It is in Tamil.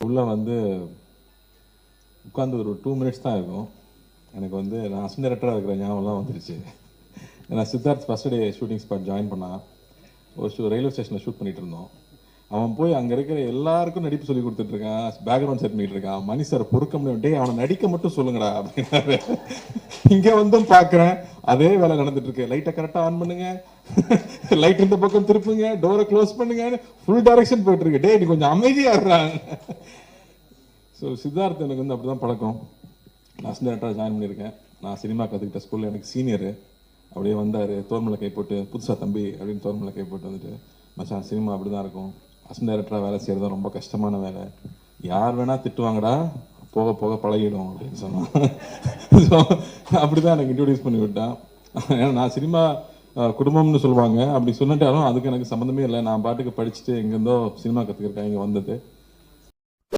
உள்ளே வந்து உட்காந்து ஒரு 2 மினிட்ஸ் தான் இருக்கும். எனக்கு வந்து நான் அசிஸ்டன்ட் டைரக்டராக இருக்கிற ஞாபகம்லாம் வந்துருச்சு. நான் Siddharth first day shooting spot join பண்ணான். ஒரு ரயில்வே ஸ்டேஷனில் ஷூட் பண்ணிட்டு இருந்தோம். அவன் போய் அங்கே இருக்கிற எல்லாருக்கும் நடிப்பு சொல்லி கொடுத்துட்ருக்கான், பேக்ரவுண்ட் செட் பண்ணிட்டு இருக்கான். மணி சார் பொறுக்க முடியும், டே அவனை நடிக்க மட்டும் சொல்லுங்கடா அப்படின்னாரு. இங்கே வந்தும் பார்க்குறேன் அதே வேலை நடந்துட்டு இருக்கு. லைட்டை கரெக்டாக ஆன் பண்ணுங்க, லைட் இந்த பக்கம் திருப்புங்க, டோரை க்ளோஸ் பண்ணுங்க, ஃபுல் டைரக்ஷன் போயிட்டு இருக்கு. டே நீ கொஞ்சம் அமைதியாக இருறாங்க. ஸோ சித்தார்த் எனக்கு வந்து அப்படி தான் பழக்கம். நான் அசிஸ்டன்ட் டைரக்டராக ஜாயின் பண்ணியிருக்கேன். நான் சினிமா கற்றுக்கிட்ட ஸ்கூலில் எனக்கு சீனியரு. அப்படியே வந்தார், தோர்மலை கை போட்டு, புதுசாக தம்பி அப்படின்னு தோர்மலை கை போட்டு வந்துட்டு, மச்சான் சினிமா அப்படி தான் இருக்கும், அசிஸ்டன்ட் டைரக்டராக வேலை செய்கிறது ரொம்ப கஷ்டமான வேலை, யார் வேணால் திட்டுவாங்கடா, போக போக பழகிடும் அப்படின்னு சொன்னான். ஸோ அப்படி தான் எனக்கு இன்ட்ரடியூஸ் பண்ணி விட்டான். ஏன்னா நான் சினிமா குடும்பம்னு சொல்லுவாங்க, அப்படி சொன்னிட்டாலும் அதுக்கு எனக்கு சம்மந்தமே இல்லை. நான் பாட்டுக்கு படிச்சுட்டு எங்கேருந்தோ சினிமா கற்றுக்கிறேன் இங்கே வந்தது.